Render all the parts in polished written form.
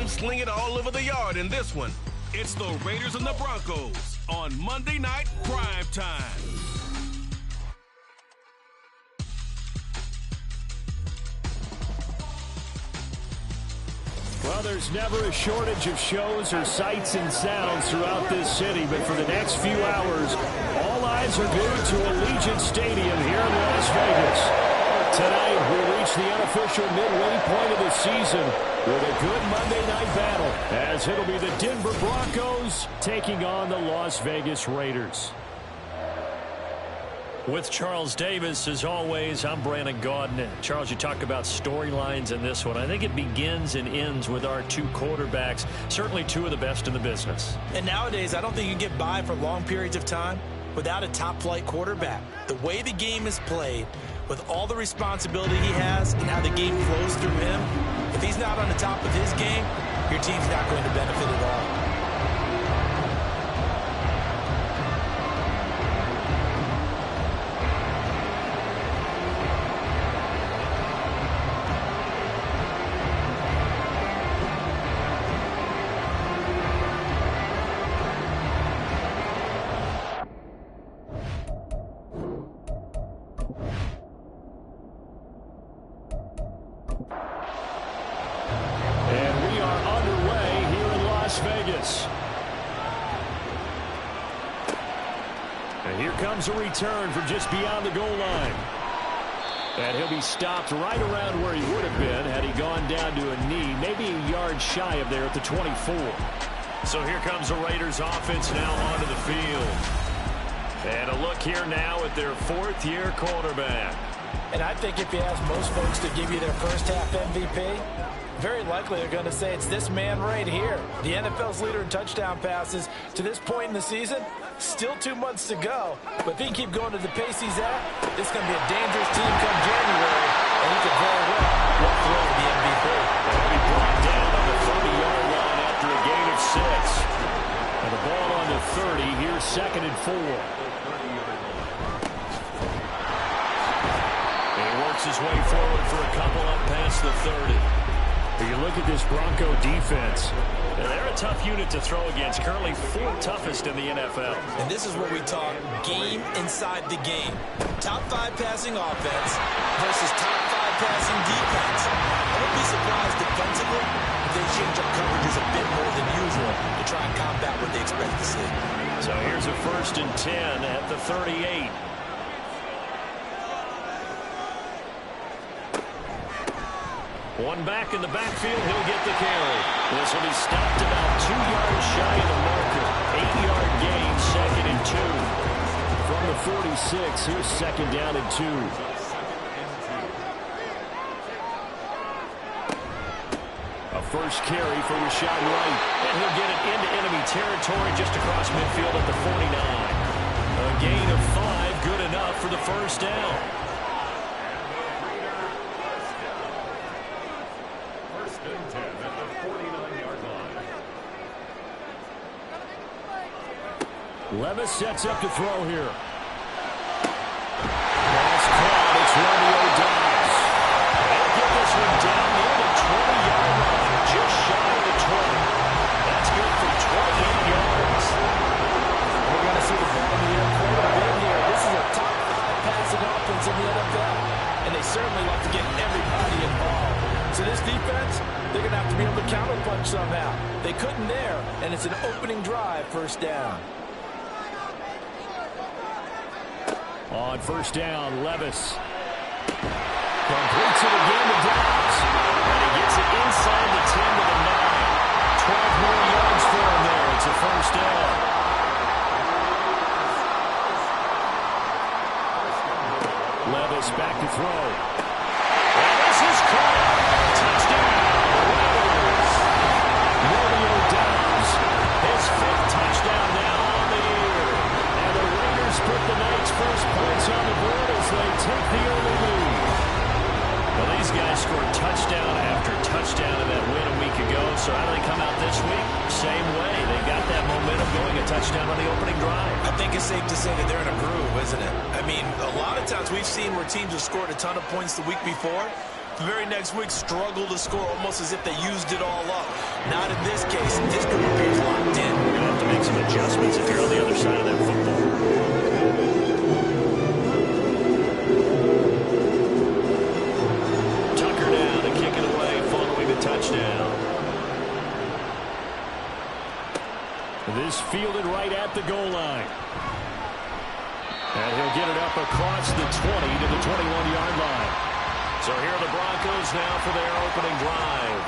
them sling it all over the yard in this one. It's the Raiders and the Broncos on Monday Night Prime Time. Well, there's never a shortage of shows or sights and sounds throughout this city, but for the next few hours, all eyes are glued to Allegiant Stadium here in Las Vegas. Tonight, we reach the unofficial midway point of the season with a good Monday night battle, as it'll be the Denver Broncos taking on the Las Vegas Raiders. With Charles Davis, as always, I'm Brandon Gaudin. Charles, you talk about storylines in this one. I think it begins and ends with our two quarterbacks, certainly two of the best in the business. And nowadays, I don't think you can get by for long periods of time without a top-flight quarterback. The way the game is played, with all the responsibility he has and how the game flows through him, if he's not on the top of his game, your team's not going to benefit at all. And here comes a return from just beyond the goal line. And he'll be stopped right around where he would have been had he gone down to a knee, maybe a yard shy of there at the 24. So here comes the Raiders offense now onto the field. And a look here now at their fourth-year quarterback. And I think if you ask most folks to give you their first-half MVP, very likely they're going to say it's this man right here. The NFL's leader in touchdown passes to this point in the season. Still 2 months to go. But if he can keep going to the pace he's at, it's going to be a dangerous team come January. And he could very well walk away with the MVP. He'll be brought down on the 30-yard line after a gain of 6. And the ball on the 30. Here's 2nd and 4. And he works his way forward for a couple up past the 30. You look at this Bronco defense. They're a tough unit to throw against, currently 4th toughest in the NFL. And this is where we talk game inside the game. Top 5 passing offense versus top 5 passing defense. I wouldn't be surprised defensively if they change up coverages a bit more than usual to try and combat what they expect to see. So here's a 1st and 10 at the 38. One back in the backfield, he'll get the carry. This will be stopped about 2 yards shy of the marker. 8-yard gain, 2nd and 2. From the 46, here's 2nd down and 2. A first carry for Rashad Wright. And he'll get it into enemy territory just across midfield at the 49. A gain of 5, good enough for the first down. Levis sets up to throw here. Pass caught. It's Romeo Doubs. They'll get this one down near the 20-yard line, just shy of the 20. That's good for 28 yards. We're going to see the ball in the air quite a bit here. This is a top 5 passing offense in the NFL, and they certainly like to get everybody involved. So this defense, they're going to have to be able to counterpunch somehow. They couldn't there, and it's an opening drive, 1st down. On 1st down, Levis completes it again to Doubs. And he gets it inside the 10 to the 9. 12 more yards for him there. It's a 1st down. Levis back to throw. And this is caught. Touchdown. Raiders. Romeo Doubs. His 5th touchdown now on the year. And the Raiders put the night's first points on the board as they take the early lead. Well, these guys scored touchdown after touchdown in that win a week ago. So how do they come out this week? Same way. They got that momentum going, a touchdown on the opening drive. I think it's safe to say that they're in a groove, isn't it? I mean, a lot of times we've seen where teams have scored a ton of points the week before, The very next week, struggle to score almost as if they used it all up. Not in this case. This group appears locked in. You're going to have to make some adjustments if you're on the other side of that football. Tucker down to kick it away following the touchdown. This fielded right at the goal line. And he'll get it up across the 20 to the 21-yard line. So here are the Broncos now for their opening drive.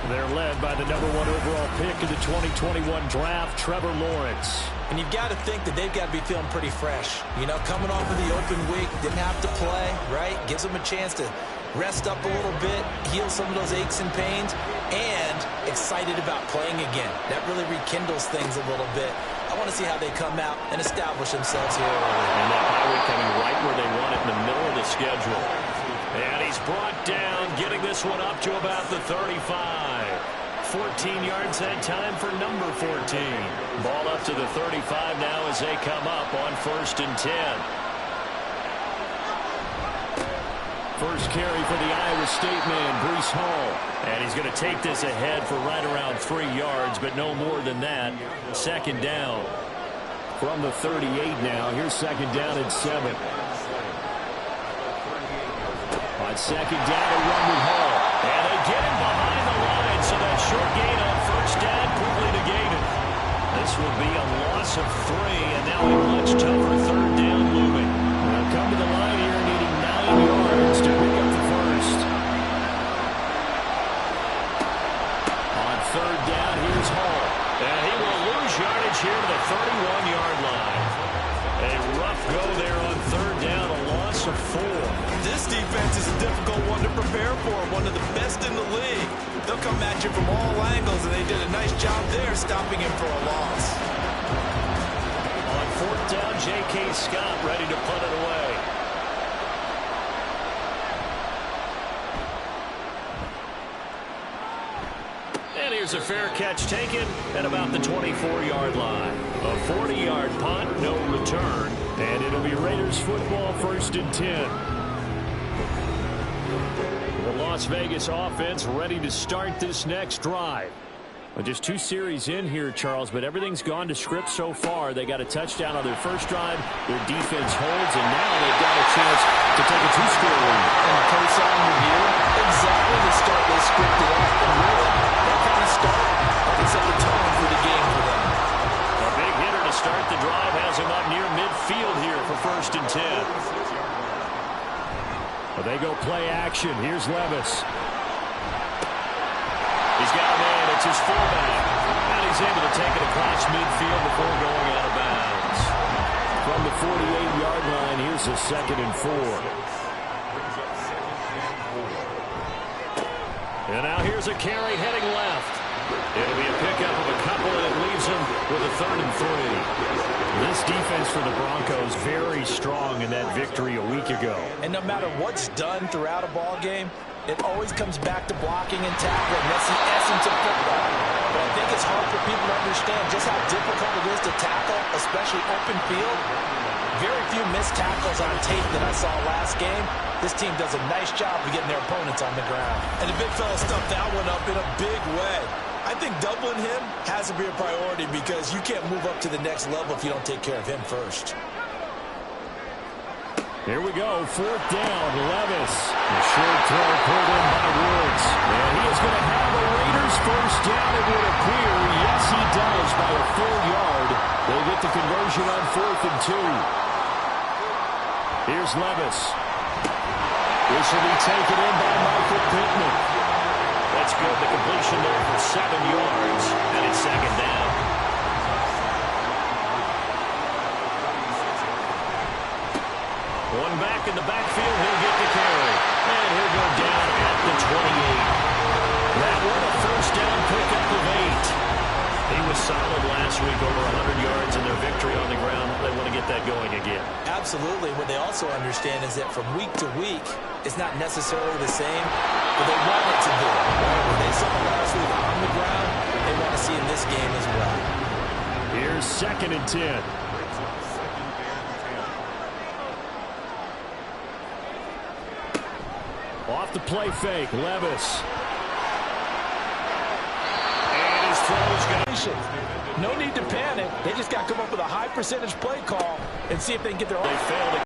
They're led by the #1 overall pick in the 2021 draft, Trevor Lawrence. And you've got to think that they've got to be feeling pretty fresh. You know, coming off of the open week, didn't have to play, right? Gives them a chance to rest up a little bit, heal some of those aches and pains, and excited about playing again. That really rekindles things a little bit. I want to see how they come out and establish themselves here early. And that bye week coming right where they want it, in the middle of the schedule. And he's brought down, getting this one up to about the 35. 14 yards that time for number 14. Ball up to the 35 now as they come up on 1st and 10. First carry for the Iowa State man, Breece Hall. And he's going to take this ahead for right around 3 yards, but no more than that. 2nd down. From the 38 now, here's 2nd down and 7. On 2nd down, a run with Hall. And they get him behind the line, so that short gain on 1st down quickly negated. This will be a loss of 3, and now a much tougher 3rd down looming. They'll come to the line here needing 9 yards to pick up the 1st. On 3rd down, here's Hall. And he will lose yardage here to the 31-yard line. A rough go there on 3rd down, a loss of 4. This defense is a difficult one to prepare for, one of the best in the league. They'll come at you from all angles, and they did a nice job there stopping him for a loss. On 4th down, J.K. Scott ready to punt it away. And here's a fair catch taken at about the 24-yard line. A 40-yard punt, no return, and it'll be Raiders football 1st and 10. The Las Vegas offense ready to start this next drive. Well, just 2 series in here, Charles, but everything's gone to script so far. They got a touchdown on their first drive. Their defense holds, and now they've got a chance to take a 2-score lead. And the play-song review, exactly the start they scripted up. And really, that kind of start can set the tone for the game for them. A big hitter to start the drive has him up near midfield here for 1st and 10. Well, they go play action. Here's Levis. He's got a man. It's his fullback. And he's able to take it across midfield before going out of bounds. From the 48-yard line, here's a 2nd and 4. And now here's a carry heading left. It'll be a pickup of a couple, and it leaves him with a 3rd and 3. This defense for the Broncos very strong in that victory a week ago. And no matter what's done throughout a ball game, it always comes back to blocking and tackling. That's the essence of football. But I think it's hard for people to understand just how difficult it is to tackle, especially open field. Very few missed tackles on tape that I saw last game. This team does a nice job of getting their opponents on the ground. And the big fella stuffed that one up in a big way. I think doubling him has to be a priority because you can't move up to the next level if you don't take care of him first. Here we go, 4th down, Levis. The short throw pulled in by Woods. And he is going to have the Raiders 1st down, it would appear. Yes, he does, by a full yard. They get the conversion on 4th and 2. Here's Levis. This will be taken in by Michael Pittman. That's good. The completion there for 7 yards, and it's 2nd down. One back in the backfield, he'll get the carry. And he'll go down at the 28. That one a 1st down pickup of 8. He was solid last week, over 100 yards in their victory on the ground. They want to get that going again. Absolutely. What they also understand is that from week to week, it's not necessarily the same, but they want it to be. Right? What they saw last week on the ground, they want to see in this game as well. Here's 2nd and 10. Off the play fake, Levis. And his throw's got. No need to panic. They just got to come up with a high percentage play call and see if they can get their. They failed.